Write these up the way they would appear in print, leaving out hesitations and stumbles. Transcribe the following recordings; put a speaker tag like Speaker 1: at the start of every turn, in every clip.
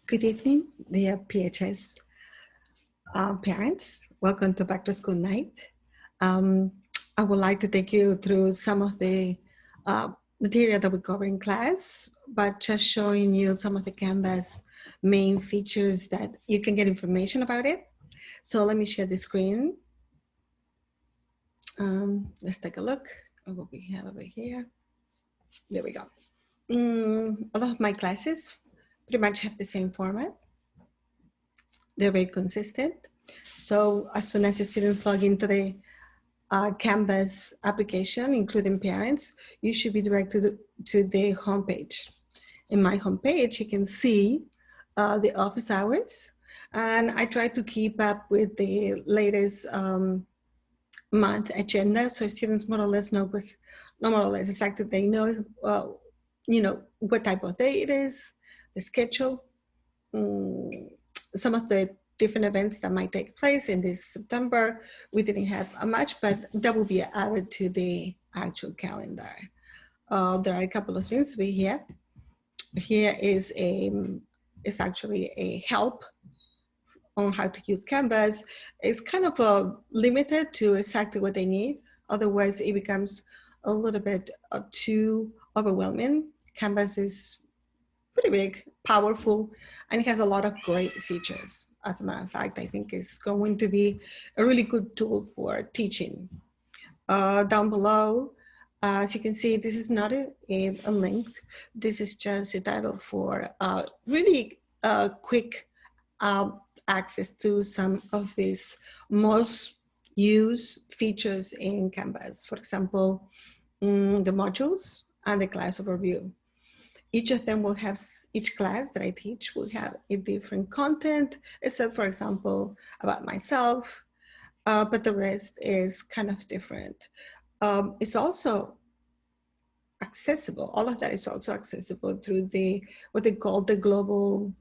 Speaker 1: Good evening, dear PHS parents. Welcome to Back to School Night. I would like to take you through some of the material that we cover in class, but just showing you some of the Canvas main features that you can get information about it. So let me share the screen. Let's take a look at what we have over here. There we go. A lot of my classes pretty much have the same format. They're very consistent. So as soon as the students log into the Canvas application, including parents, you should be directed to the homepage. In my homepage, you can see the office hours, and I try to keep up with the latest month agenda, so students more or less know what's, not more or less exactly, they know, what type of day it is, the schedule, some of the different events that might take place in this September. We didn't have much, but that will be added to the actual calendar. There are a couple of things we have. Here is actually a help on how to use Canvas. It's kind of limited to exactly what they need. Otherwise, it becomes a little bit too overwhelming. Canvas is pretty big, powerful, and it has a lot of great features. As a matter of fact, I think it's going to be a really good tool for teaching. Down below, as you can see, this is not a link. This is just a title for really quick access to some of these most used features in Canvas. For example, the modules and the class overview. Each of them will have, each class that I teach will have a different content, except for example, about myself, but the rest is kind of different. It's also accessible, all of that is also accessible through the, what they call the global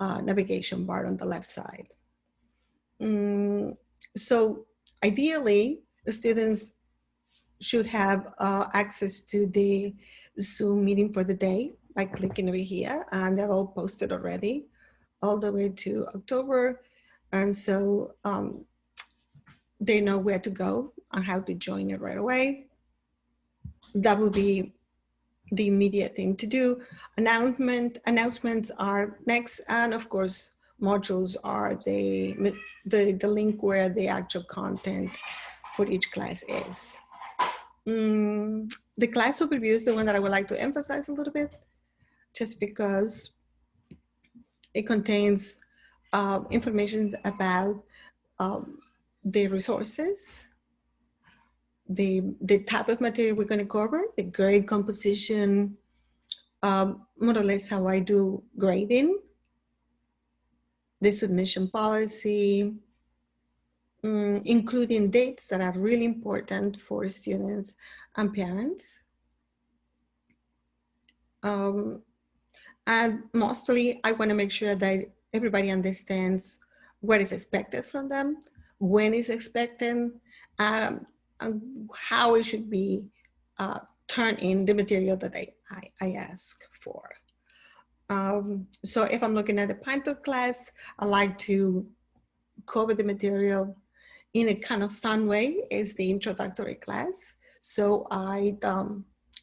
Speaker 1: navigation bar on the left side. So ideally, the students should have access to the Zoom meeting for the day by clicking over here, and they're all posted already all the way to October. And so they know where to go and how to join it right away. That will be the immediate thing to do. Announcements are next, and of course, modules are the link where the actual content for each class is. The class overview is the one that I would like to emphasize a little bit, just because it contains information about the resources, the type of material we're going to cover, the grade composition, more or less how I do grading, the submission policy, including dates that are really important for students and parents. And mostly I want to make sure that everybody understands what is expected from them, when is expected, and how it should be turned in the material that I ask for. So if I'm looking at the Pinto class, I like to cover the material in a kind of fun way. Is the introductory class. So I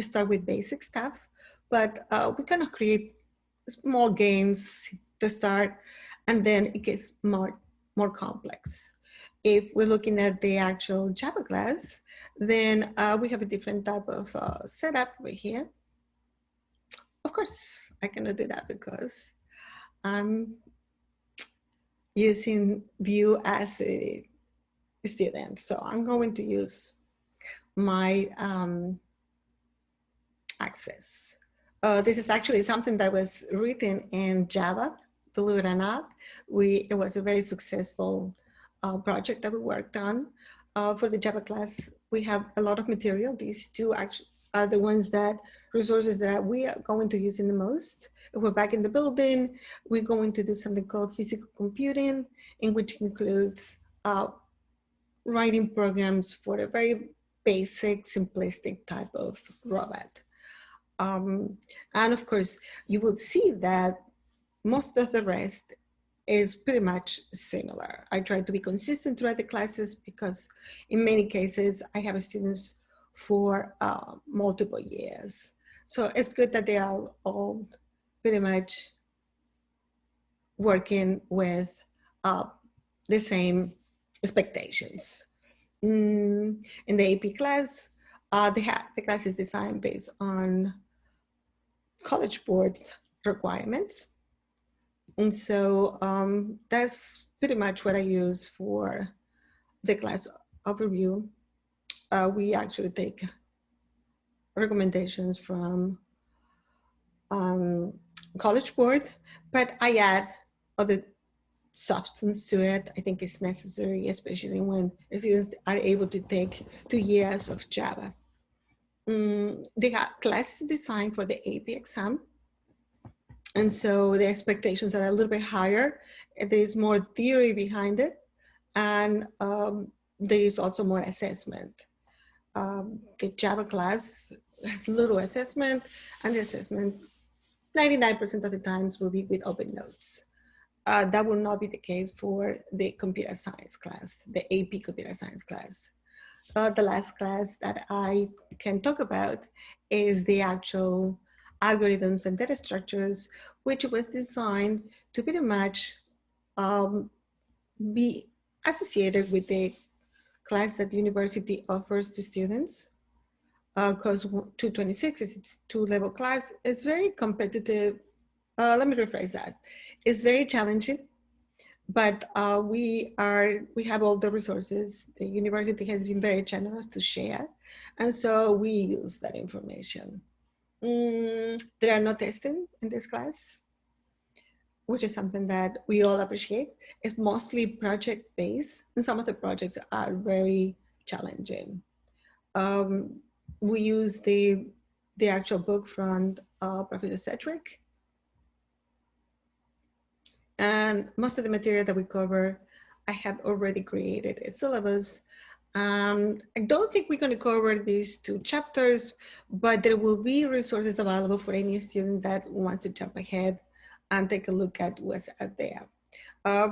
Speaker 1: start with basic stuff, but we kind of create small games to start, and then it gets more complex. If we're looking at the actual Java class, then we have a different type of setup right here. Of course, I cannot do that because I'm using Vue as a student. So I'm going to use my access. This is actually something that was written in Java, believe it or not. It was a very successful project that we worked on. For the Java class, we have a lot of material. These two actually are the resources that we are going to use in the most. If we're back in the building, we're going to do something called physical computing, in which includes writing programs for a very basic, simplistic type of robot. And of course, you will see that most of the rest is pretty much similar. I try to be consistent throughout the classes because in many cases I have students for multiple years. So it's good that they are all pretty much working with the same expectations. In the AP class, the class is designed based on College Board requirements. And so that's pretty much what I use for the class overview. We actually take recommendations from College Board, but I add other substance to it. I think it's necessary, especially when students are able to take 2 years of Java. The class is designed for the AP exam. And so the expectations are a little bit higher. There is more theory behind it. And there is also more assessment. The Java class has little assessment, and the assessment 99% of the times will be with open notes. That will not be the case for the computer science class, the AP computer science class. The last class that I can talk about is the actual algorithms and data structures, which was designed to pretty much be associated with the class that the university offers to students. Because 226 is its two-level class. It's very competitive. Let me rephrase that. It's very challenging, but we have all the resources. The university has been very generous to share, and so we use that information. There are no testing in this class, which is something that we all appreciate. It's mostly project-based, and some of the projects are very challenging. We use the actual book from Professor Cedric. And most of the material that we cover, I have already created a syllabus. I don't think we're going to cover these 2 chapters, but there will be resources available for any student that wants to jump ahead and take a look at what's out there. I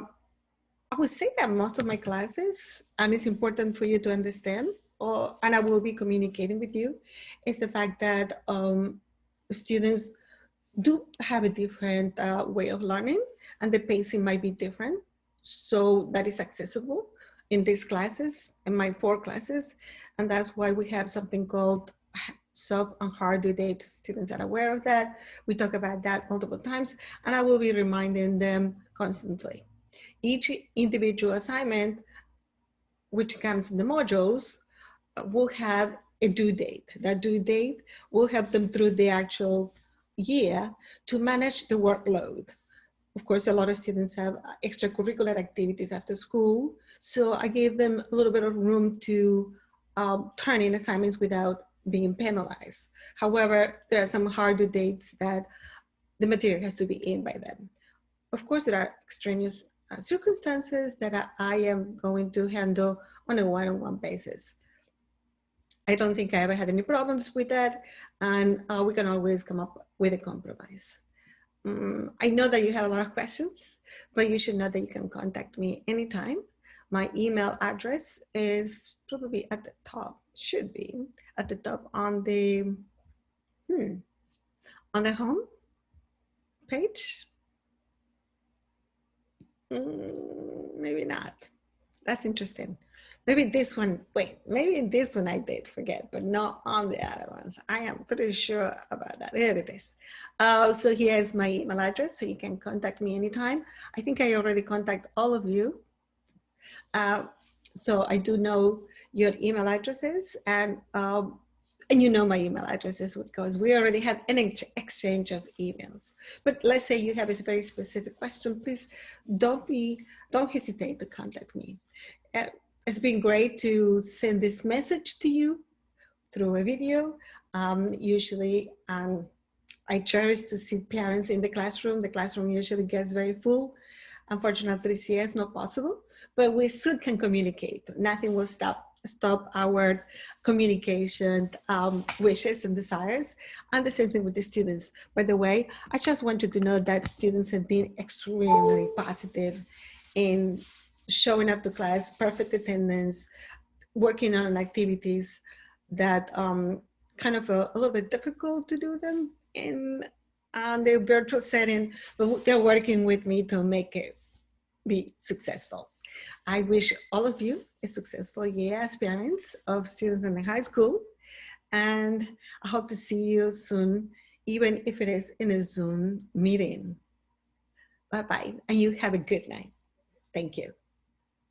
Speaker 1: would say that most of my classes, and it's important for you to understand, and I will be communicating with you, is the fact that students do have a different way of learning, and the pacing might be different. So that is accessible in these classes, in my 4 classes. And that's why we have something called soft and hard due dates. Students are aware of that. We talk about that multiple times, and I will be reminding them constantly. Each individual assignment, which comes in the modules, will have a due date. That due date will help them through the actual year to manage the workload. Of course, a lot of students have extracurricular activities after school, so I gave them a little bit of room to turn in assignments without being penalized. However, there are some hard due dates that the material has to be in by then. Of course, there are extraneous circumstances that I am going to handle on a one-on-one basis. I don't think I ever had any problems with that, and we can always come up with a compromise. I know that you have a lot of questions, but you should know that you can contact me anytime. My email address is probably at the top, should be at the top on the home page. Maybe not. That's interesting. Maybe this one, wait, maybe this one I did forget, but not on the other ones. I am pretty sure about that. Here it is. So here's my email address, so you can contact me anytime. I think I already contact all of you. So I do know your email addresses, and you know my email addresses because we already have an exchange of emails. But let's say you have a very specific question, please don't hesitate to contact me. It's been great to send this message to you through a video. Usually I cherish to see parents in the classroom. The classroom usually gets very full. Unfortunately, this year it's not possible, but we still can communicate. Nothing will stop stop our communication wishes and desires. And the same thing with the students. By the way, I just want you to know that students have been extremely positive in showing up to class, perfect attendance, working on activities that kind of a little bit difficult to do them in on the virtual setting, but they're working with me to make it be successful. I wish all of you a successful year as parents of students in the high school. And I hope to see you soon, even if it is in a Zoom meeting. Bye bye. And you have a good night. Thank you.